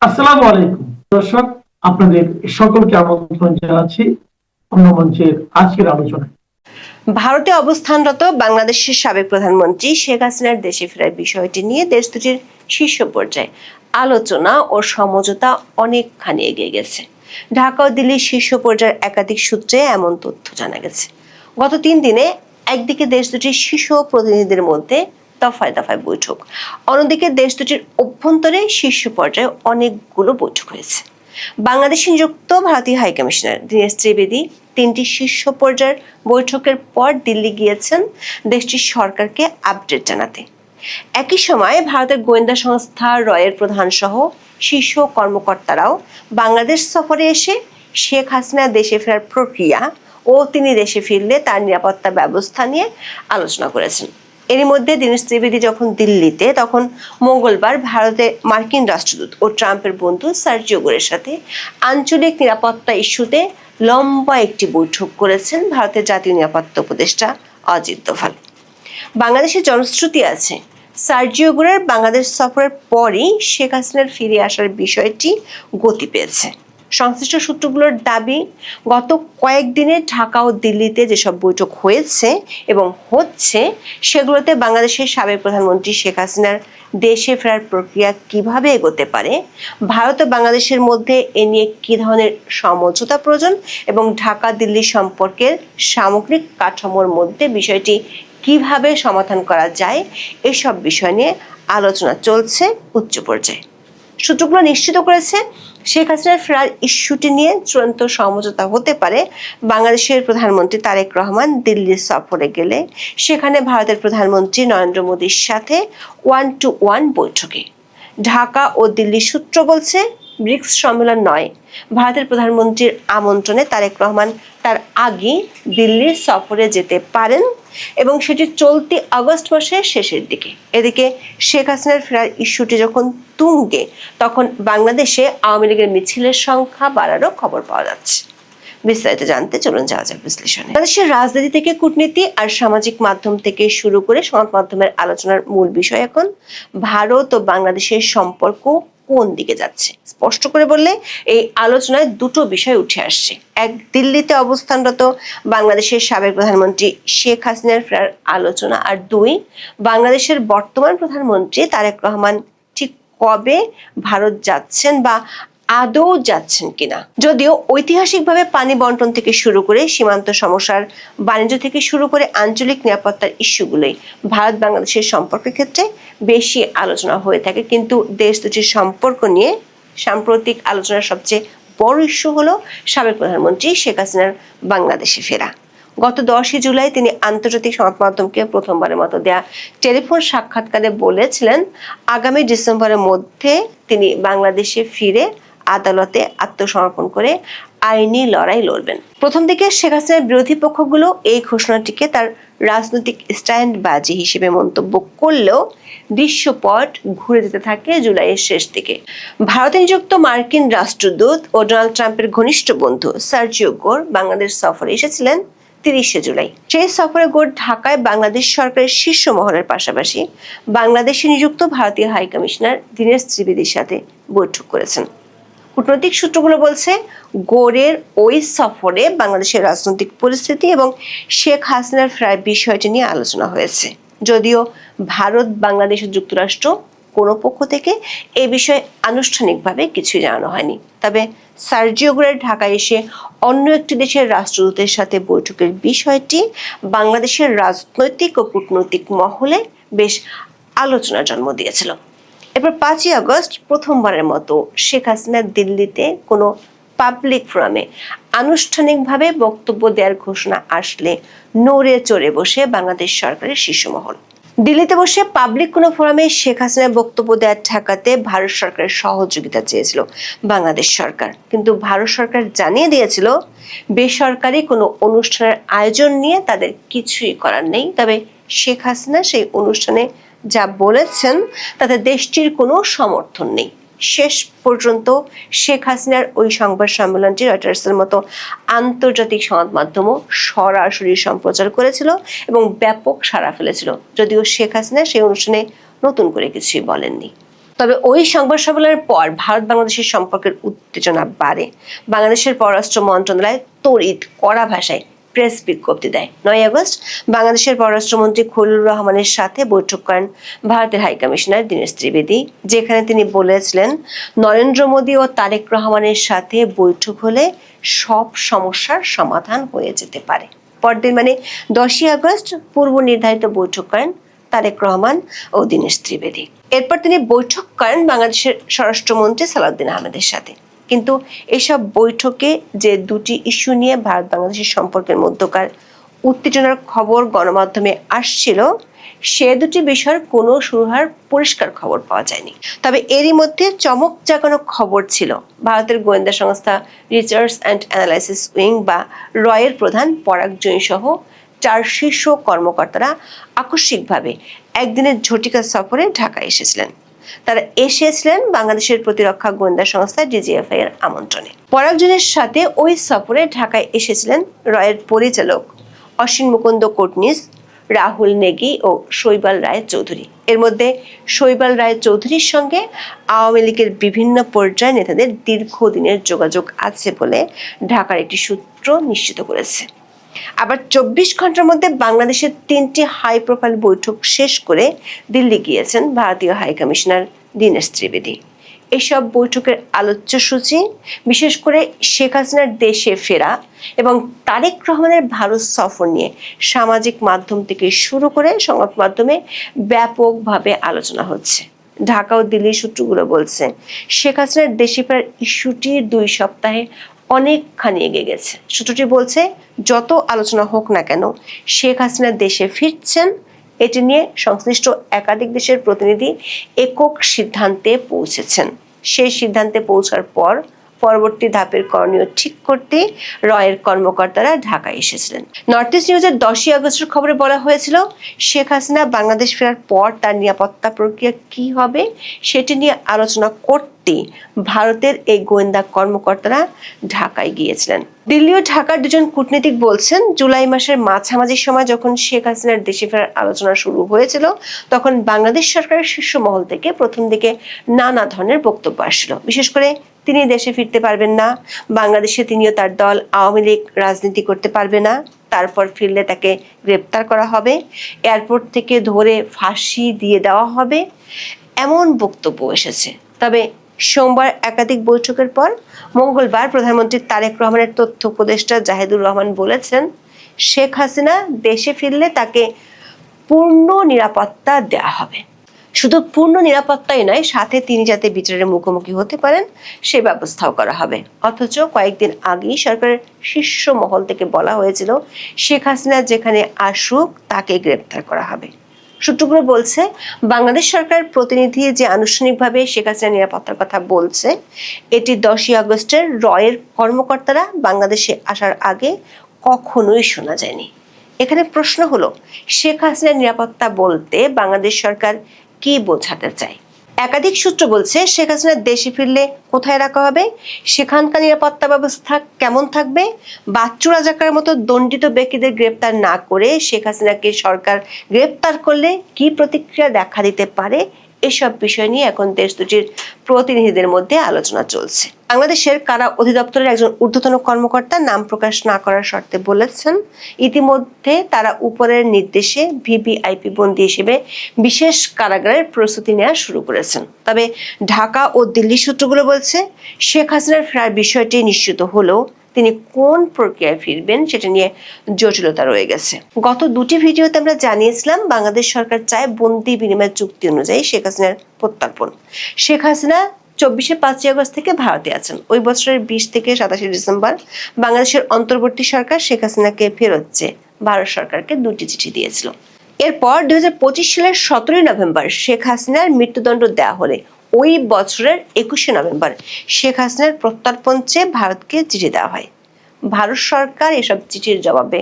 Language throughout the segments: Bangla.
আসসালামু আলাইকুম দর্শক, আপনাদের সকলকে আমন্ত্রণ জানাচ্ছি অন্য মঞ্চের আজকের আলোচনায়। ভারতে অবস্থানরত বাংলাদেশের সাবেক প্রধানমন্ত্রী শেখ হাসিনার দেশে ফেরার বিষয়টি নিয়ে দেশ দুটির শীর্ষ পর্যায়ে আলোচনা ও সমঝোতা অনেকখানি এগিয়ে গেছে। ঢাকা ও দিল্লির শীর্ষ পর্যায়ের একাধিক সূত্রে এমন তথ্য জানা গেছে। গত 3 দিনে একদিকে দেশ দুটির শীর্ষ প্রতিনিধিদের মধ্যে দফায় দফায় বৈঠক, অন্যদিকে দেশ দুটির অভ্যন্তরে শীর্ষ পর্যায়ে অনেকগুলো বৈঠক হয়েছে। বাংলাদেশে নিযুক্ত ভারতীয় হাইকমিশনার দীনেশ ত্রিবেদী 3টি শীর্ষ পর্যায়ের বৈঠকের পর দিল্লি গিয়েছেন দেশটির সরকারকে আপডেট জানাতে। একই সময় ভারতের গোয়েন্দা সংস্থা রয়ের প্রধান সহ শীর্ষ কর্মকর্তারাও বাংলাদেশ সফরে এসে শেখ হাসিনা দেশে ফেরার প্রক্রিয়া ও তিনি দেশে ফিরলে তার নিরাপত্তা ব্যবস্থা নিয়ে আলোচনা করেছেন। এরই মধ্যে দীনেশ ত্রিবেদী যখন দিল্লিতে, তখন মঙ্গলবার ভারতে মার্কিন রাষ্ট্রদূত ও ট্রাম্পের বন্ধু সার্জিও গোরের সাথে আঞ্চলিক নিরাপত্তা ইস্যুতে লম্বা একটি বৈঠক করেছেন ভারতের জাতীয় নিরাপত্তা উপদেষ্টা অজিত দোভাল। বাংলাদেশের জনশ্রুতি আছে, সার্জিও গোরের বাংলাদেশ সফরের পরই শেখ হাসিনার ফিরে আসার বিষয়টি গতি পেয়েছে। সংশ্লিষ্ট সূত্রগুলোর দাবি, গত কয়েকদিনে ঢাকা ও দিল্লিতে যেসব বৈঠক হয়েছে এবং হচ্ছে সেগুলোতে বাংলাদেশের সাবেক প্রধানমন্ত্রী শেখ হাসিনার দেশে ফেরার প্রক্রিয়া কিভাবে এগোতে পারে, ভারত ও বাংলাদেশের মধ্যে এ নিয়ে কী ধরনের সমঝোতা প্রয়োজন এবং ঢাকা দিল্লি সম্পর্কের সামগ্রিক কাঠামোর মধ্যে বিষয়টি কিভাবে সমাধান করা যায়, এসব বিষয় নিয়ে আলোচনা চলছে উচ্চ পর্যায়ে। সূত্রগুলো নিশ্চিত করেছে শেখ হাসিনার ফেরার ইস্যুটি নিয়ে চূড়ান্ত সমঝোতা হতে পারে বাংলাদেশের প্রধানমন্ত্রী তারেক রহমান দিল্লি সফরে গেলে সেখানে ভারতের প্রধানমন্ত্রী নরেন্দ্র মোদীর সাথে 1-to-1 বৈঠকে। ঢাকা ও দিল্লি সূত্র বলছে, ব্রিক্স সম্মেলন নয়, ভারতের প্রধানমন্ত্রীর আমন্ত্রণে তারেক রহমান তার আগে দিল্লির সফরে যেতে পারেন এবং সেটি চলতি আগস্ট মাসের শেষের দিকে। এদিকে শেখ হাসিনার ফেরার ইস্যুটি যখন তুঙ্গে, তখন বাংলাদেশে আওয়ামী লীগের মিছিলের সংখ্যা বাড়ারও খবর পাওয়া যাচ্ছে। বিস্তারিত জানতে চলুন যাওয়া যাক বিশ্লেষণে। বাংলাদেশের রাজনীতি থেকে কূটনীতি আর সামাজিক মাধ্যম থেকে শুরু করে সংবাদ মাধ্যমের আলোচনার মূল বিষয় এখন ভারত ও বাংলাদেশের সম্পর্ক কোন দিকে যাচ্ছে। স্পষ্ট করে বললে এই আলোচনায় দুটো বিষয় উঠে আসছে। এক, দিল্লিতে অবস্থানরত বাংলাদেশের সাবেক প্রধানমন্ত্রী শেখ হাসিনার ফেরার আলোচনা, আর 2, বাংলাদেশের বর্তমান প্রধানমন্ত্রী তারেক রহমান ঠিক কবে ভারত যাচ্ছেন বা আদৌ যাচ্ছেন কিনা। যদিও ঐতিহাসিকভাবে পানি বন্টন থেকে শুরু করে সীমান্ত সমস্যার, বাণিজ্য থেকে শুরু করে আঞ্চলিক নিরাপত্তার ইস্যুগুলোই ভারত বাংলাদেশের সম্পর্কের ক্ষেত্রে বেশি আলোচনা হয়ে থাকে, কিন্তু দেশ দুটির সম্পর্ক নিয়ে সাম্প্রতিক আলোচনার সবচেয়ে বড় ইস্যু হলো সাবেক প্রধানমন্ত্রী শেখ হাসিনার বাংলাদেশে ফেরা। গত 10 জুলাই তিনি আন্তর্জাতিক সংবাদ মাধ্যমকে প্রথমবারের মতো দেয়া টেলিফোন সাক্ষাৎকারে বলেছিলেন, আগামী ডিসেম্বরের মধ্যে তিনি বাংলাদেশে ফিরে আদালতে আত্মসমর্পণ করে আইনি লড়াই লড়বেন। প্রথম দিকে শেখ হাসিনার বিরোধী পক্ষগুলো এই ঘোষণাটিকে তার রাজনৈতিক স্ট্যান্ডবাজি হিসেবে মন্তব্য করলেও দৃশ্যপট ঘুরে যেতে থাকে জুলাইয়ের শেষ দিকে। ভারতে নিযুক্ত মার্কিন রাষ্ট্রদূত ও ডোনাল্ড ট্রাম্পের ঘনিষ্ঠ বন্ধু সার্জিও গোর বাংলাদেশ সফরে এসেছিলেন 30 জুলাই। সেই সফরে গোর ঢাকায় বাংলাদেশ সরকারের শীর্ষ মহলের পাশাপাশি বাংলাদেশে নিযুক্ত ভারতীয় হাইকমিশনার দীনেশ ত্রিবেদীর সাথে বৈঠক করেছেন। কূটনৈতিক সূত্রগুলো বলছে, গোরের ওই সফরে বাংলাদেশের রাজনৈতিক পরিস্থিতি এবং শেখ হাসিনার ফেরার বিষয়টি নিয়ে আলোচনা হয়েছে। যদিও ভারত, বাংলাদেশ ও যুক্তরাষ্ট্র কোনো পক্ষ থেকে এই বিষয়ে আনুষ্ঠানিকভাবে কিছুই জানানো হয়নি। তবে সার্জিও গোরের ঢাকায় এসে অন্য একটি দেশের রাষ্ট্রদূতের সাথে বৈঠকের বিষয়টি বাংলাদেশের রাজনৈতিক ও কূটনৈতিক মহলে বেশ আলোচনার জন্ম দিয়েছিল। এরপর 5 আগস্ট প্রথমবারের মতো শেখ হাসিনা দিল্লিতে কোনো পাবলিক ফোরামে আনুষ্ঠানিকভাবে বক্তব্য দেওয়ার ঘোষণা আসলে নড়ে চড়ে বসে বাংলাদেশ সরকারের শীর্ষ মহল। দিল্লিতে বসে পাবলিক কোনো ফোরামে শেখ হাসিনার বক্তব্য দেওয়ার ঠেকাতে ভারত সরকারের সহযোগিতা চেয়েছিল বাংলাদেশ সরকার, কিন্তু ভারত সরকার জানিয়ে দিয়েছিল বেসরকারি কোনো অনুষ্ঠানের আয়োজন নিয়ে তাদের কিছুই করার নেই। তবে শেখ হাসিনা সেই অনুষ্ঠানে যা বলেছেন তাতে দেশটির কোনো সমর্থন নেই। শেষ পর্যন্ত শেখ হাসিনার ওই সংবাদ সম্মেলনটি রয়টার্সের মতো আন্তর্জাতিক সংবাদ মাধ্যমও সরাসরি সম্প্রচার করেছিল এবং ব্যাপক সাড়া ফেলেছিল, যদিও শেখ হাসিনা সেই অনুষ্ঠানে নতুন করে কিছুই বলেননি। তবে ওই সংবাদ সম্মেলনের পর ভারত বাংলাদেশের সম্পর্কের উত্তেজনা বাড়ে। বাংলাদেশের পররাষ্ট্র মন্ত্রণালয় তড়িৎ কড়া ভাষায় প্রেস বিজ্ঞপ্তি দেয়। 9 আগস্ট বাংলাদেশের পররাষ্ট্রমন্ত্রী খলিলুর রহমানের সাথে বৈঠক করেন ভারতের হাইকমিশনার দীনেশ ত্রিবেদী, যেখানে তিনি বলেছিলেন নরেন্দ্র মোদী ও তারেক রহমানের সাথে বৈঠক হলে সব সমস্যার সমাধান হয়ে যেতে পারে। পরদিন মানে 10 আগস্ট পূর্ব নির্ধারিত বৈঠক করেন তারেক রহমান ও দীনেশ ত্রিবেদী। এরপর তিনি বৈঠক করেন বাংলাদেশের স্বরাষ্ট্রমন্ত্রী সালাউদ্দিন আহমেদের সাথে। কিন্তু এসব বৈঠকে যে দুটি ইস্যু নিয়ে ভারত বাংলাদেশের সম্পর্কের মধ্যকার উত্তেজনার খবর গণমাধ্যমে আসছিল, সে দুটি বিষয়ের কোনো সুরাহার পরিষ্কার খবর পাওয়া যায়নি। তবে এরই মধ্যে চমক জাগানো খবর ছিল ভারতের গোয়েন্দা সংস্থা রিসার্চ অ্যান্ড অ্যানালাইসিস উইং বা রয়ের প্রধান পরাগ জৈন সহ 4 শীর্ষ কর্মকর্তারা আকস্মিকভাবে একদিনের ঝটিকা সফরে ঢাকা এসেছিলেন। তারা এসেছিলেন বাংলাদেশের প্রতিরক্ষা গোয়েন্দা সংস্থা ডিজিএফআই এর আমন্ত্রণে। পরাগ জৈনের সাথে ওই সফরে ঢাকায় এসেছিলেন রয়ের পরিচালক অসীম মুকুন্দ কোটনিস, রাহুল নেগি ও শৈবাল রায় চৌধুরী। এর মধ্যে শৈবাল রায় চৌধুরীর সঙ্গে আওয়ামী লীগের বিভিন্ন পর্যায়ের নেতাদের দীর্ঘদিনের যোগাযোগ আছে বলে ঢাকার একটি সূত্র নিশ্চিত করেছে। আবার 24 ঘন্টার মধ্যে বাংলাদেশের 3টি হাই প্রোফাইল বৈঠক শেষ করে দিল্লি গিয়েছেন ভারতীয় হাইকমিশনার দীনেশ ত্রিবেদী। এসব বৈঠকের আলোচ্য সূচি বিশেষ করে শেখ হাসিনার দেশে ফেরা এবং তারেক রহমানের ভারত সফর নিয়ে সামাজিক মাধ্যম থেকে শুরু করে সংবাদ মাধ্যমে ব্যাপকভাবে আলোচনা হচ্ছে। ঢাকা ও দিল্লির সূত্রগুলো বলছে শেখ হাসিনার দেশে ফেরার ইস্যুটি 2 সপ্তাহে অনেকখানি এগিয়ে গেছে। সূত্রটি বলছে যত আলোচনা হোক না কেন শেখ হাসিনা দেশে ফিরছেন, এটি নিয়ে সংশ্লিষ্ট একাধিক দেশের প্রতিনিধি একক সিদ্ধান্তে পৌঁছেছেন। সেই সিদ্ধান্তে পৌঁছার পর পরবর্তী ধাপের করণীয় ঠিক করতে রয়ের কর্মকর্তারা ঢাকায় এসেছিলেন। নর্থ ইস্ট নিউজের 10 আগস্টের খবরে বলা হয়েছিল শেখ হাসিনা বাংলাদেশ ফেরার পর তার নিরাপত্তা প্রক্রিয়া কি হবে সেটি নিয়ে আলোচনা করতে ভারতের এই গোয়েন্দা কর্মকর্তারা ঢাকায় গিয়েছিলেন। দিল্লি ও ঢাকার দুজন কূটনীতিক বলছেন জুলাই মাসের মাঝামাঝি সময় যখন শেখ হাসিনার দেশে ফেরার আলোচনা শুরু হয়েছিল তখন বাংলাদেশ সরকারের শীর্ষ মহল থেকে প্রথম দিকে নানা ধরনের বক্তব্য আসছিল। বিশেষ করে তিনি দেশে ফিরতে পারবেন না, বাংলাদেশে তিনিও তার দল আওয়ামী লীগ রাজনীতি করতে পারবে না, তারপর ফিরলে তাকে গ্রেপ্তার করা হবে, এয়ারপোর্ট থেকে ধরে ফাঁসি দিয়ে দেওয়া হবে, এমন বক্তব্য এসেছে। তবে সোমবার একাধিক বৈঠকের পর মঙ্গলবার প্রধানমন্ত্রী তারেক রহমানের তথ্য উপদেষ্টা জাহিদুর রহমান বলেছেন শেখ হাসিনা দেশে ফিরলে তাকে পূর্ণ নিরাপত্তা দেওয়া হবে। শুধু পূর্ণ নিরাপত্তাই নয়, সাথে তিনি যাতে বিচারের মুখোমুখি হতে পারেন সে ব্যবস্থাও করা হবে। অথচ কয়েকদিন আগেই সরকারের শীর্ষ মহল থেকে বলা হয়েছিল শেখ হাসিনা যেখানে আসুক তাকে গ্রেপ্তার করা হবে। সূত্রগুলো বলছে বাংলাদেশ সরকারের প্রতিনিধি যে আনুষ্ঠানিকভাবে শেখ হাসিনার নিরাপত্তার কথা বলছে এটি 10 আগস্টের রয়ের কর্মকর্তারা বাংলাদেশে আসার আগে কখনোই শোনা যায়নি। এখানে প্রশ্ন হলো শেখ হাসিনার নিরাপত্তা বলতে বাংলাদেশ সরকার কি বোঝাতে চায়? একাধিক সূত্র বলছে শেখ হাসিনা দেশে ফিরলে কোথায় রাখা হবে, সেখানকার নিরাপত্তা ব্যবস্থা কেমন থাকবে, বাচ্চু রাজাকারের মতো দণ্ডিত ব্যক্তিদের গ্রেপ্তার না করে শেখ হাসিনাকে সরকার গ্রেপ্তার করলে কি প্রতিক্রিয়া দেখা দিতে পারে, এসব বিষয় নিয়ে এখন দেশ দুটির প্রতিনিধিদের মধ্যে আলোচনা চলছে। বাংলাদেশের কারা অধিদপ্তরের একজন ঊর্ধ্বতন কর্মকর্তা নাম প্রকাশ না করার শর্তে বলেছেন ইতিমধ্যে তারা উপরের নির্দেশে ভিভিআইপি বন্দী হিসেবে বিশেষ কারাগারের প্রস্তুতি নেওয়া শুরু করেছেন। তবে ঢাকা ও দিল্লি সূত্রগুলো বলছে শেখ হাসিনার ফেরার বিষয়টি নিশ্চিত হলেও তিনি কোন প্রক্রিয়ায় ফিরবেন সেটা নিয়ে জটিলতা রয়ে গেছে। গত 2টি ভিডিওতে আমরা জানিয়েছিলাম বাংলাদেশ সরকার চায় বন্দি বিনিময় চুক্তি অনুযায়ী শেখ হাসিনার প্রত্যর্পণ। শেখ হাসিনা 24 আগস্ট থেকে ভারতে আছেন। ওই বছরের 20 থেকে 27 ডিসেম্বর বাংলাদেশের অন্তর্বর্তী সরকার শেখ হাসিনাকে ফেরত চেয়ে ভারত সরকারকে 2টি চিঠি দিয়েছিল। এরপর 2025 সালের 17 নভেম্বর শেখ হাসিনার মৃত্যুদণ্ড দেওয়া হলে ওই বছরের 21 নভেম্বর শেখ হাসিনার প্রত্যর্পণ চেয়ে ভারতকে চিঠি দেওয়া হয়। ভারত সরকার এসব চিঠির জবাবে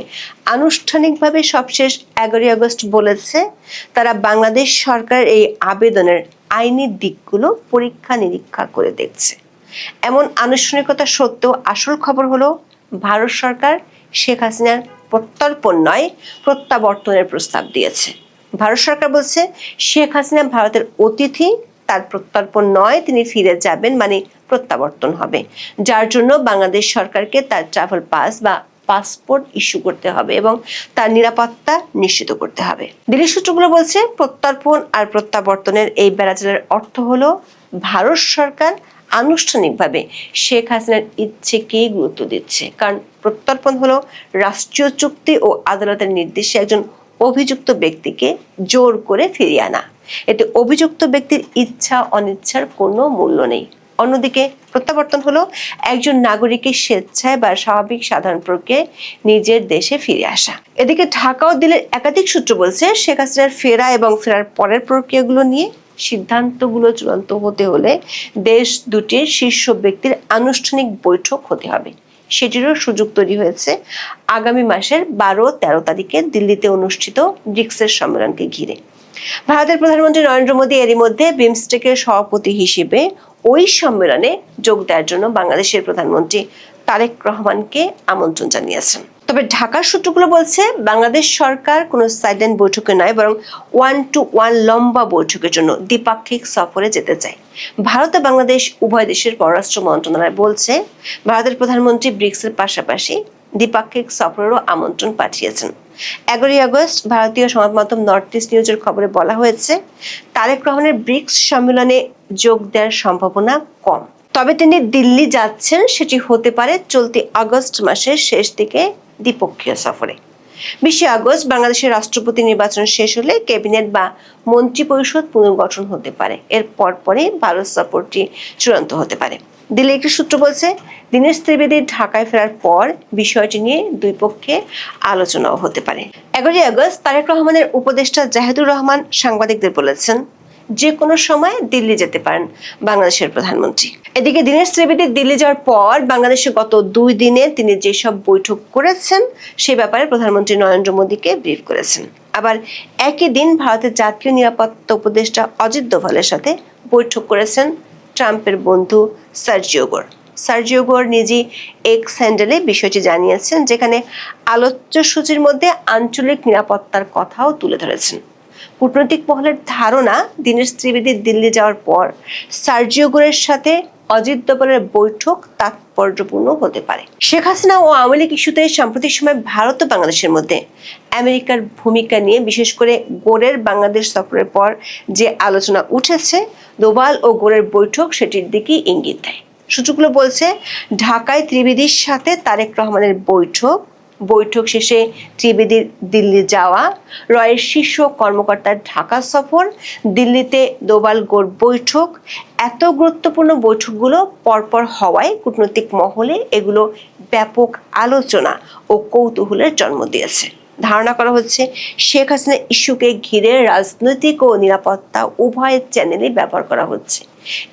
আনুষ্ঠানিকভাবে সবশেষ 11 আগস্ট বলেছে তারা বাংলাদেশ সরকারের এই আবেদনের আইনি দিকগুলো পরীক্ষা নিরীক্ষা করে দেখছে। এমন আনুষ্ঠানিকতা সত্ত্বেও আসল খবর হলো ভারত সরকার শেখ হাসিনার প্রত্যর্পণ নয় প্রত্যাবর্তনের প্রস্তাব দিয়েছে। ভারত সরকার বলছে শেখ হাসিনা ভারতের অতিথি, তার প্রত্যর্পণ নয়, তিনি ফিরে যাবেন মানে প্রত্যাবর্তন হবে, যার জন্য বাংলাদেশ সরকারকে তার ট্রাভেল পাস বা পাসপোর্ট ইস্যু করতে হবে এবং তার নিরাপত্তা নিশ্চিত করতে হবে। দিল্লি সূত্রগুলো বলছে প্রত্যর্পণ আর প্রত্যাবর্তনের এই বেড়াচালের অর্থ হলো ভারত সরকার আনুষ্ঠানিকভাবে শেখ হাসিনার ইচ্ছেকেই গুরুত্ব দিচ্ছে, কারণ প্রত্যর্পণ হলো রাষ্ট্রীয় চুক্তি ও আদালতের নির্দেশে একজন অভিযুক্ত ব্যক্তিকে জোর করে ফিরিয়ে আনা। এতে অভিযুক্ত ব্যক্তির ইচ্ছা অনিচ্ছার কোনো মূল্য নেই। অন্যদিকে প্রত্যাবর্তন হলো একজন নাগরিকের স্বেচ্ছায় বা স্বাভাবিক সাধারণ প্রক্রিয়ায় নিজের দেশে ফিরে আসা। এদিকে ঢাকা ও দিল্লির একাধিক সূত্র বলছে শেখ হাসিনার ফেরা এবং ফেরার পরের প্রক্রিয়াগুলো নিয়ে সিদ্ধান্তগুলো চূড়ান্ত হতে হলে দেশ দুটির শীর্ষ ব্যক্তির আনুষ্ঠানিক বৈঠক হতে হবে। সেটিরও সুযোগ তৈরি হয়েছে আগামী মাসের 12-13 তারিখে দিল্লিতে অনুষ্ঠিত ব্রিক্সের সম্মেলনকে ঘিরে। ভারতের প্রধানমন্ত্রী নরেন্দ্র মোদী এরই মধ্যে বিমস্টেকের সভাপতি হিসেবে ওই সম্মেলনে যোগ দেওয়ার জন্য বাংলাদেশের প্রধানমন্ত্রী তারেক রহমানকে আমন্ত্রণ জানিয়েছেন। তবে ঢাকার সূত্রগুলো বলছে বাংলাদেশ সরকার কোনো সাইলেন্ট বৈঠকে নয়, বরং 1-to-1 লম্বা বৈঠকের জন্য দ্বিপাক্ষিক সফরে যেতে চায়। ভারত ও বাংলাদেশ উভয় দেশের পররাষ্ট্র মন্ত্রণালয় বলছে ভারতের প্রধানমন্ত্রী ব্রিক্সের পাশাপাশি দ্বিপাক্ষিক সফরেরও আমন্ত্রণ পাঠিয়েছেন। 11ই আগস্ট ভারতীয় সংবাদ মাধ্যম নর্থ ইস্ট নিউজের খবরে বলা হয়েছে তারেক রহমানের ব্রিক্স সম্মেলনে যোগ দেওয়ার সম্ভাবনা কম, তবে তিনি দিল্লি যাচ্ছেন সেটি হতে পারে চলতি আগস্ট মাসের শেষ দিকে দ্বিপক্ষীয় সফরে। 20 আগস্ট বাংলাদেশের রাষ্ট্রপতি নির্বাচন শেষ হলে ক্যাবিনেট বা মন্ত্রিপরিষদ পুনর্গঠন হতে পারে, এর পরপরই ভারত সফরটি চূড়ান্ত হতে পারে। দিল্লির একটি সূত্র বলছে দীনেশ ত্রিবেদী ঢাকায় ফেরার পর বিষয়টি নিয়ে দুই পক্ষে আলোচনাও হতে পারে। 11ই আগস্ট তারেক রহমানের উপদেষ্টা জাহিদুর রহমান সাংবাদিকদের বলেছেন যে কোনো সময় দিল্লি যেতে পারেন বাংলাদেশের প্রধানমন্ত্রী। এদিকে দীনেশ ত্রিবেদী দিল্লি যাওয়ার পর বাংলাদেশে গত 2 দিনে তিনি যেসব বৈঠক করেছেন সে ব্যাপারে প্রধানমন্ত্রী নরেন্দ্র মোদীকে ব্রিফ করেছেন। আবার একই দিন ভারতের জাতীয় নিরাপত্তা উপদেষ্টা অজিত দোভালের সাথে বৈঠক করেছেন ট্রাম্পের বন্ধু সার্জিও গোর নিজে এক্স হ্যান্ডেলে বিষয়টি জানিয়েছেন, যেখানে আলোচ্য সূচির মধ্যে আঞ্চলিক নিরাপত্তার কথাও তুলে ধরেছেন। কূটনৈতিক মহলের ধারণা দীনেশ ত্রিবেদী দিল্লি যাওয়ার পর সার্জিও গোরের সাথে অজিত দোভালের বৈঠক তাৎপর্যপূর্ণ হতে পারে। শেখ হাসিনা ও আওয়ামী লীগ ইস্যুতে সাম্প্রতিক সময় ভারত ও বাংলাদেশের মধ্যে আমেরিকার ভূমিকা নিয়ে বিশেষ করে গোরের বাংলাদেশ সফরের পর যে আলোচনা উঠেছে, দোভাল ও গোরের বৈঠক সেটির দিকেই ইঙ্গিত দেয়। সূত্রগুলো বলছে ঢাকায় ত্রিবেদীর সাথে তারেক রহমানের বৈঠক শেষে ত্রিবেদীর দিল্লি যাওয়া, রয়ের শীর্ষ কর্মকর্তার ঢাকা সফর, দিল্লিতে দোভাল গোর বৈঠক, এত গুরুত্বপূর্ণ বৈঠকগুলো পরপর হওয়ায় কূটনৈতিক মহলে এগুলো ব্যাপক আলোচনা ও কৌতূহলের জন্ম দিয়েছে। ধারণা করা হচ্ছে শেখ হাসিনা ইস্যুকে ঘিরে রাজনৈতিক ও নিরাপত্তা উভয় চ্যানেলে ব্যবহার করা হচ্ছে।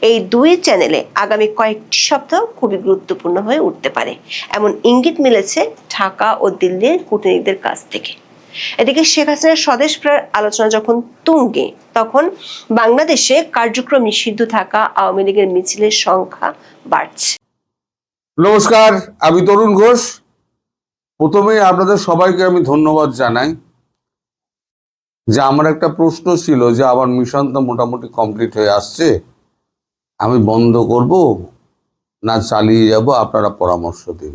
এই দুই চ্যানেলে আগামী কয়েকটি সপ্তাহ খুবই গুরুত্বপূর্ণ হয়ে উঠতে পারে, এমন ইঙ্গিত মিলেছে ঢাকা ও দিল্লির কূটনীতিকদের কাছ থেকে। এদিকে শেখ হাসিনার স্বদেশ ফেরার আলোচনা যখন তুঙ্গে, তখন বাংলাদেশে কার্যক্রম নিষিদ্ধ থাকা আওয়ামী লীগের মিছিলের সংখ্যা বাড়ছে। নমস্কার, আমি তরুণ ঘোষ। প্রথমেই আপনাদের সবাইকে আমি ধন্যবাদ জানাই যে আমার একটা প্রশ্ন ছিল যে আমার মিশন তো মোটামুটি কমপ্লিট হয়ে আসছে, আমি বন্ধ করব না চালিয়ে যাব, আপনারা পরামর্শ দিন।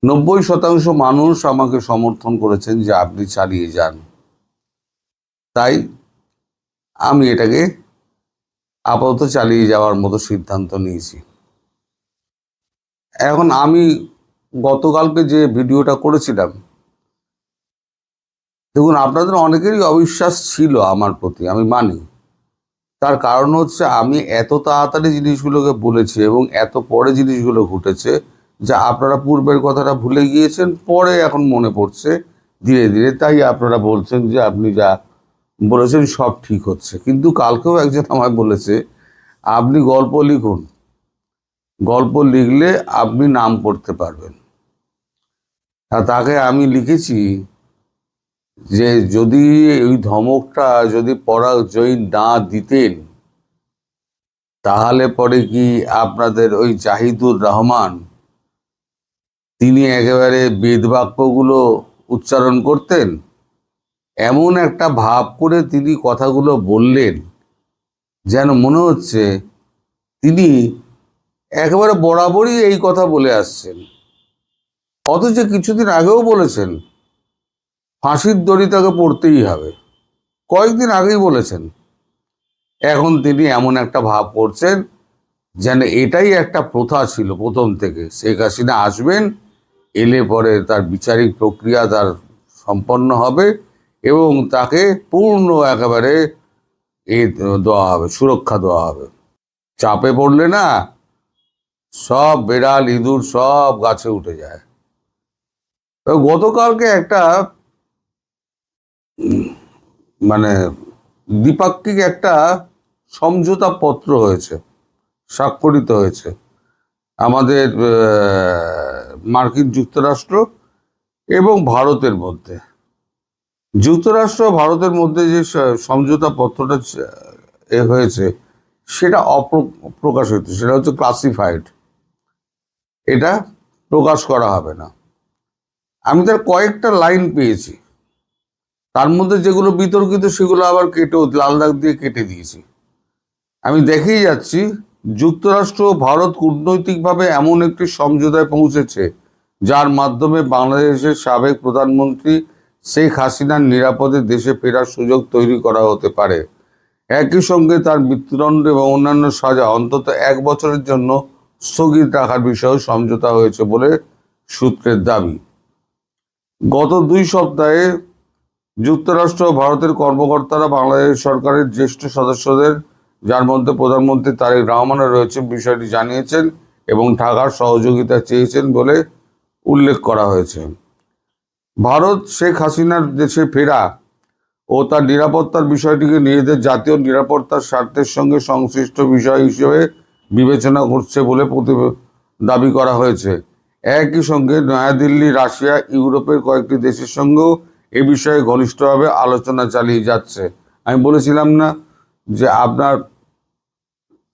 90% মানুষ আমাকে সমর্থন করেছেন যে আপনি চালিয়ে যান, তাই আমি এটাকে আপাতত চালিয়ে যাওয়ার মতো সিদ্ধান্ত নিয়েছি। এখন আমি গতকালকে যে ভিডিওটা করেছিলাম, দেখুন আপনাদের অনেকেরই অবিশ্বাস ছিল আমার প্রতি, আমি মানি। তার কারণ হচ্ছে আমি এত তাড়াতাড়ি জিনিসগুলোকে বলেছি এবং এত পরে জিনিসগুলো ঘটেছে যা আপনারা পূর্বের কথাটা ভুলে গিয়েছেন, পরে এখন মনে পড়ছে ধীরে ধীরে, তাই আপনারা বলছেন যে আপনি যা বলেছেন সব ঠিক হচ্ছে। কিন্তু কালকেও একজন আমায় বলেছে আপনি গল্প লিখুন, গল্প লিখলে আপনি নাম করতে পারবেন। আর তাকে আমি লিখেছি যে যদি ওই ধমকটা যদি পরাজয় না দিতেন তাহলে পরে কি আপনাদের ওই জাহিদুর রহমান তিনি একেবারে বেদবাক্যগুলো উচ্চারণ করতেন। এমন একটা ভাব করে তিনি কথাগুলো বললেন যেন মনে হচ্ছে তিনি একেবারে বরাবরই এই কথা বলে আসছেন, অথচ কিছুদিন আগেও বলেছেন ফাঁসির দড়ি তাকে পড়তেই হবে, কয়েকদিন আগেই বলেছেন। এখন তিনি এমন একটা ভাব করছেন যেন এটাই একটা প্রথা ছিল প্রথম থেকে, শেখ হাসিনা আসবেন, এলে পরে তার বিচারিক প্রক্রিয়া তার সম্পন্ন হবে এবং তাকে পূর্ণ একেবারে দেওয়া হবে, সুরক্ষা দেওয়া হবে। চাপে পড়লে না সব বেড়াল ইঁদুর সব গাছে উঠে যায়। গতকালকে একটা মানে দ্বিপাক্ষিক একটা সমঝোতা পত্র হয়েছে, স্বাক্ষরিত হয়েছে আমাদের মার্কিন যুক্তরাষ্ট্র এবং ভারতের মধ্যে। যুক্তরাষ্ট্র ভারতের মধ্যে যে সমঝোতা পত্রটা হয়েছে সেটা অপ্রকাশিত, সেটা হচ্ছে ক্লাসিফাইড, এটা প্রকাশ করা হবে না। আমি তার কয়েকটা লাইন পেয়েছি, তার মধ্যে যেগুলো বিতর্কিত সেগুলো আবার কেটে লাল দাগ দিয়ে কেটে দিয়েছি। আমি দেখেই যাচ্ছি যুক্তরাষ্ট্র ও ভারত কূটনৈতিকভাবে এমন একটি সমঝোতায় পৌঁছেছে যার মাধ্যমে বাংলাদেশের সাবেক প্রধানমন্ত্রী শেখ হাসিনার নিরাপদে দেশে ফেরার সুযোগ তৈরি করা হতে পারে। একই সঙ্গে তার মৃত্যুদণ্ড এবং অন্যান্য সাজা অন্তত 1 বছরের জন্য স্থগিত রাখার বিষয়েও সমঝোতা হয়েছে বলে সূত্রের দাবি। গত 2 সপ্তাহে যুক্তরাষ্ট্র ও ভারতের কর্মকর্তারা বাংলাদেশ সরকারের জ্যেষ্ঠ সদস্যদের, যার মধ্যে প্রধানমন্ত্রী তারেক রহমানও রয়েছে, বিষয়টি জানিয়েছেন এবং ঢাকার সহযোগিতা চেয়েছেন বলে উল্লেখ করা হয়েছে। ভারত শেখ হাসিনার দেশে ফেরা ও তার নিরাপত্তার বিষয়টিকে নিজেদের জাতীয় নিরাপত্তার স্বার্থের সঙ্গে সংশ্লিষ্ট বিষয় হিসেবে বিবেচনা করছে বলে দাবি করা হয়েছে। একই সঙ্গে নয়াদিল্লি, রাশিয়া, ইউরোপের কয়েকটি দেশের সঙ্গেও এ বিষয়ে ঘনিষ্ঠভাবে আলোচনা চালিয়ে যাচ্ছে। আমি বলেছিলাম না যে আপনার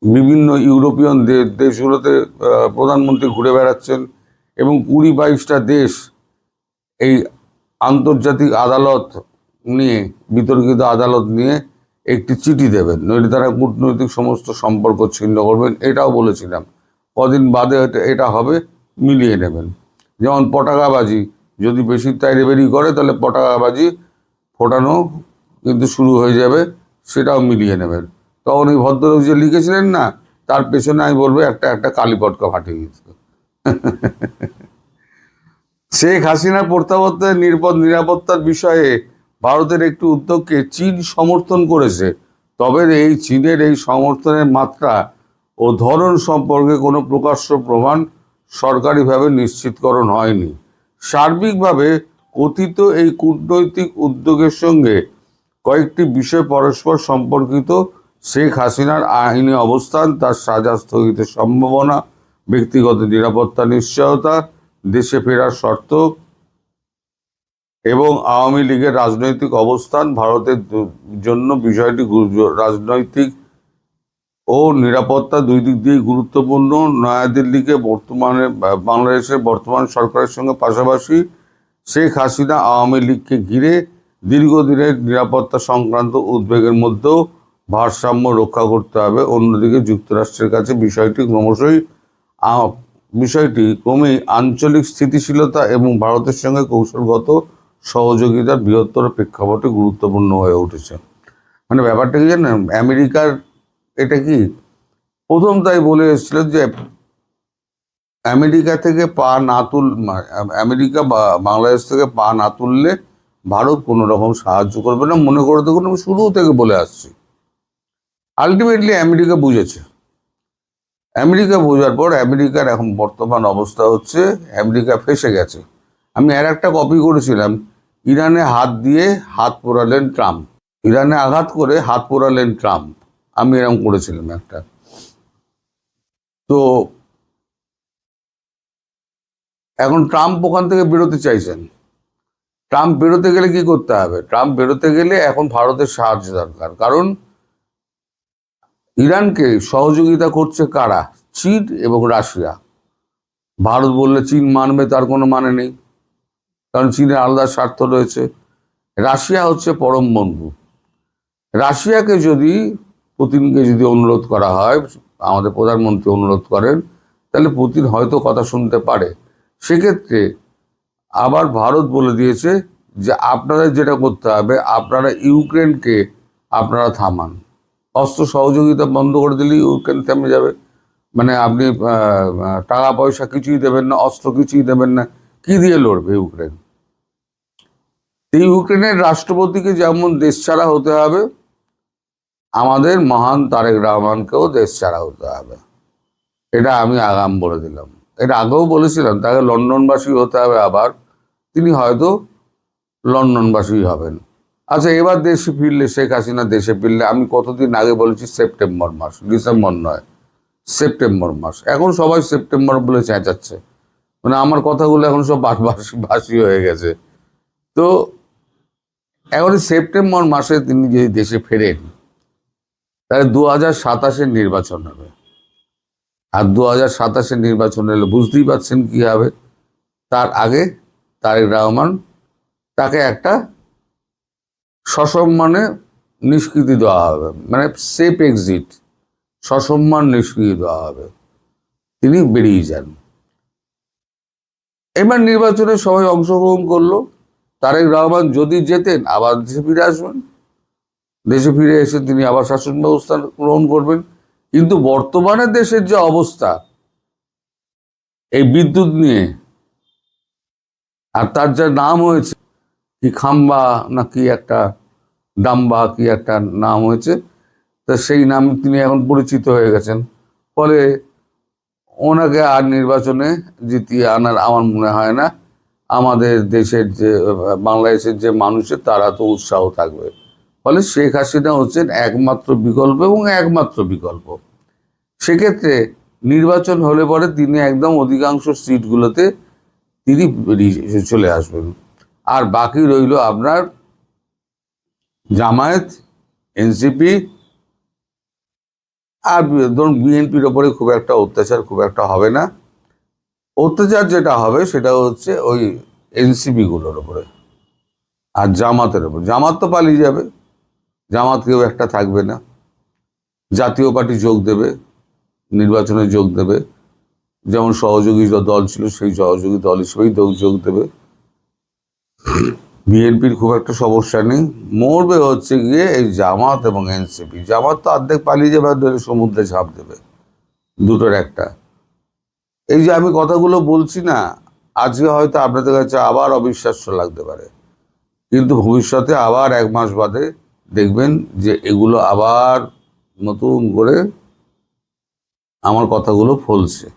বিভিন্ন ইউরোপিয়ান দেশগুলোতে প্রধানমন্ত্রী ঘুরে বেড়াচ্ছেন এবং 20-22টা দেশ এই আন্তর্জাতিক আদালত নিয়ে, বিতর্কিত আদালত নিয়ে একটি চিঠি দেবেন, নইলে তারা কূটনৈতিক সমস্ত সম্পর্ক ছিন্ন করবেন, এটাও বলেছিলাম। কদিন বাদে এটা হবে, মিলিয়ে নেবেন। যেমন পটাকাবাজি যদি বেশি তাইরেবেরি করে তাহলে পটাকাবাজি ফোটানো কিন্তু শুরু হয়ে যাবে, সেটাও মিলিয়ে নেবেন। তখন ওই ভদ্রলোক যে লিখেছিলেন না, তার পেছনে আমি বলবো একটা কালী পটকা ফাটিয়ে দিতে। শেখ হাসিনার প্রত্যাবর্তনের নিরাপত্তার বিষয়ে ভারতের একটি উদ্যোগকে চীন সমর্থন করেছে, তবে এই চীনের এই সমর্থনের মাত্রা ও ধরন সম্পর্কে কোনো প্রকাশ্য প্রমাণ সরকারিভাবে নিশ্চিতকরণ হয়নি। সার্বিকভাবে কথিত এই কূটনৈতিক উদ্যোগের সঙ্গে কয়েকটি বিষয় পরস্পর সম্পর্কিত: শেখ হাসিনার আইনি অবস্থান, তার সাজা স্থগিতের সম্ভাবনা, ব্যক্তিগত নিরাপত্তা নিশ্চয়তা, দেশে ফেরার শর্ত এবং আওয়ামী লীগের রাজনৈতিক অবস্থান। ভারতের জন্য বিষয়টি রাজনৈতিক ও নিরাপত্তা দুই দিক দিয়েই গুরুত্বপূর্ণ। নয়াদিল্লিকে বাংলাদেশের বর্তমান সরকারের সঙ্গে পাশাপাশি শেখ হাসিনা আওয়ামী লীগকে ঘিরে দীর্ঘদিনের নিরাপত্তা সংক্রান্ত উদ্বেগের মধ্যেও ভারসাম্য রক্ষা করতে হবে। অন্যদিকে যুক্তরাষ্ট্রের কাছে বিষয়টি ক্রমেই আঞ্চলিক স্থিতিশীলতা এবং ভারতের সঙ্গে কৌশলগত সহযোগিতার বৃহত্তর প্রেক্ষাপটে গুরুত্বপূর্ণ হয়ে উঠেছে। মানে ব্যাপারটা কি জানেন, আমেরিকার এটা কি প্রথম তাই বলে এসেছিল যে আমেরিকা থেকে আমেরিকা বা বাংলাদেশ থেকে পা না তুললে ভারত কোনো রকম সাহায্য করবে না। মনে করে দেখুন, আমি শুরু থেকে বলে আসছি। আলটিমেটলি আমেরিকা বুঝেছে। আমেরিকা বোঝার পর আমেরিকার এখন বর্তমান অবস্থা হচ্ছে আমেরিকা ফেঁসে গেছে। আমি একটা কপি করেছিলাম, ইরানে হাত পোড়ালেন ট্রাম্প, ইরানে আঘাত করে হাত পোড়ালেন ট্রাম্প, আমি এরকম করেছিলাম একটা। তো এখন ট্রাম্প ওখান থেকে বেরোতে চাইছেন। ট্রাম্প বেরোতে গেলে কি করতে হবে? ট্রাম্প বেরোতে গেলে এখন ভারতের সাহায্য দরকার, কারণ ইরানকে সহযোগিতা করছে কারা? চীন এবং রাশিয়া। ভারত বললে চীন মানবে, তার কোনো মানে নেই, কারণ চীনের আলাদা স্বার্থ রয়েছে। রাশিয়া হচ্ছে পরম বন্ধু। রাশিয়াকে যদি পুতিনকে যদি অনুরোধ করা হয়, আমাদের প্রধানমন্ত্রী অনুরোধ করেন, তাহলে পুতিন হয়তো কথা শুনতে পারে। সেক্ষেত্রে আবার ভারত বলে দিয়েছে যে আপনারা যেটা করতে হবে, আপনারা ইউক্রেনকে আপনারা থামান, অস্ত্র সহযোগিতা বন্ধ করে দিলে ইউক্রেন থেমে যাবে। মানে আপনি টাকা পয়সা কিছুই দেবেন না, অস্ত্র কিছুই দেবেন না, কি দিয়ে লড়বে ইউক্রেন? এই ইউক্রেনের রাষ্ট্রপতিকে যেমন দেশ ছাড়া হতে হবে, আমাদের মহান তারেক রহমানকেও দেশ ছাড়া হতে হবে। এটা আমি আগাম বলে দিলাম। এটা আগেও বলেছিলাম, তাকে লন্ডনবাসী হতে হবে আবার, তিনি হয়তো লন্ডনবাসী হবেন। আচ্ছা, এবার দেশে ফিরলে, শেখ হাসিনা দেশে ফিরলে, আমি কতদিন আগে বলেছি সেপ্টেম্বর মাস, ডিসেম্বর নয়, সেপ্টেম্বর মাস। এখন সবাই সেপ্টেম্বর বলে চেঁচাচ্ছে, মানে আমার কথাগুলো এখন সব বাসি হয়ে গেছে। তো এখন সেপ্টেম্বর মাসে তিনি যদি দেশে ফেরেন, তাহলে 2027-এর নির্বাচন হবে। আর 2027-এর নির্বাচন হলে বুঝতেই পারছেন কি হবে। তার আগে তারেক রহমান তাকে একটা সসম্মানে নিষ্কৃতি দেওয়া হবে, মানে সেফ এক্সিট, সসম্মান নিষ্কৃতি দেওয়া হবে, তিনি বেরিয়ে যান। এবার নির্বাচনে সবাই অংশগ্রহণ করলো। তারেক রহমান যদি যেতেন, আবার দেশে ফিরে আসবেন, দেশে ফিরে এসে তিনি আবার শাসন ব্যবস্থা গ্রহণ করবেন। কিন্তু বর্তমানে দেশের যে অবস্থা এই বিদ্যুৎ নিয়ে, আর তার যা নাম হয়েছে কি খাম্বা না কি একটা ডাম্বা কি একটা নাম হয়েছে, তা সেই নাম তিনি এখন পরিচিত হয়ে গেছেন। ফলে ওনাকে আর নির্বাচনে জিতিয়ে আনার আমার মনে হয় না আমাদের দেশের যে বাংলাদেশের যে মানুষের তারা তো উৎসাহ থাকবে। ফলে শেখ হাসিনা হচ্ছেন একমাত্র বিকল্প এবং একমাত্র বিকল্প। সেক্ষেত্রে নির্বাচন হলে পরে তিনি একদম অধিকাংশ সিটগুলোতে তিনি চলে আসবেন। আর বাকি রইল আপনার জামায়াত, এনসিপি, আর ধরুন বিএনপির ওপরে খুব একটা অত্যাচার খুব একটা হবে না। অত্যাচার যেটা হবে সেটা হচ্ছে ওই এনসিপি গুলোর ওপরে আর জামাতের ওপর। জামাত তো পালিয়ে যাবে, জামাত কেউ একটা থাকবে না। জাতীয় পার্টি যোগ দেবে, নির্বাচনে যোগ দেবে, যেমন সহযোগী দল ছিল সেই সহযোগী দল হিসেবেই যোগ দেবে। বিএনপির খুব একটা সমস্যা নেই, মরবে হচ্ছে গিয়ে এই জামাত এবং এনসিপি। জামাত তো অর্ধেক পালিয়ে যাবে, সমুদ্রে ঝাঁপ দেবে, দুটোর একটা। এই যে আমি কথাগুলো বলছি না, আজকে হয়তো আপনাদের কাছে আবার অবিশ্বাস্য লাগতে পারে, কিন্তু ভবিষ্যতে আবার 1 মাস বাদে দেখবেন যে এগুলো আবার নতুন করে আমার কথাগুলো ফলছে।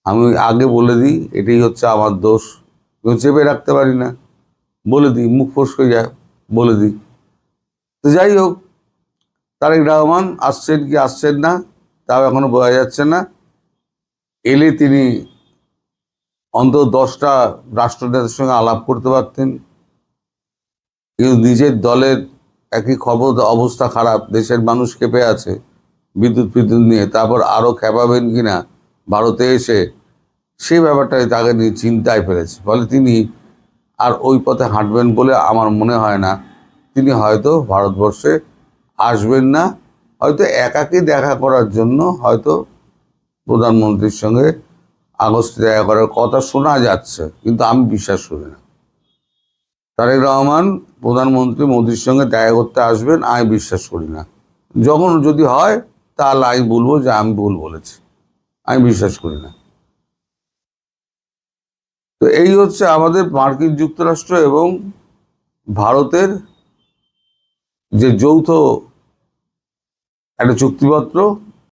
আমি আগে বলে দিই, এটাই হচ্ছে আমার দোষ, চেপে রাখতে পারি না, বলে দিই, মুখ ফসকে যায়, বলে দিই। তো যাই হোক, তারেক রহমান আসছেন কি আসছেন না তাও এখনো বোঝা যাচ্ছে না। এলে তিনি অন্তত 10টা রাষ্ট্রনেতার সঙ্গে আলাপ করতে পারতেন, কিন্তু নিজের দলের একই খবর, অবস্থা খারাপ, দেশের মানুষ ক্ষেপে আছে বিদ্যুৎ নিয়ে, তারপর আরও খেপাবেন কিনা ভারতে এসে, সেই ব্যাপারটাই তাকে নিয়ে চিন্তায় ফেলেছে। ফলে তিনি আর ওই পথে হাঁটবেন বলে আমার মনে হয় না। তিনি হয়তো ভারতবর্ষে আসবেন না, হয়তো একাকী দেখা করার জন্য হয়তো প্রধানমন্ত্রীর সঙ্গে আগস্টে দেখা করার কথা শোনা যাচ্ছে, কিন্তু আমি বিশ্বাস করি না তারেক রহমান প্রধানমন্ত্রী মোদির সঙ্গে দেখা করতে আসবেন, আমি বিশ্বাস করি না। যখন যদি হয় তাহলে আমি বলবো যে আমি ভুল বলেছি, আমি বিশ্বাস করি না। তো এই হচ্ছে আমাদের মার্কিন যুক্তরাষ্ট্র এবং ভারতের যে যৌথ একটা চুক্তিপত্র,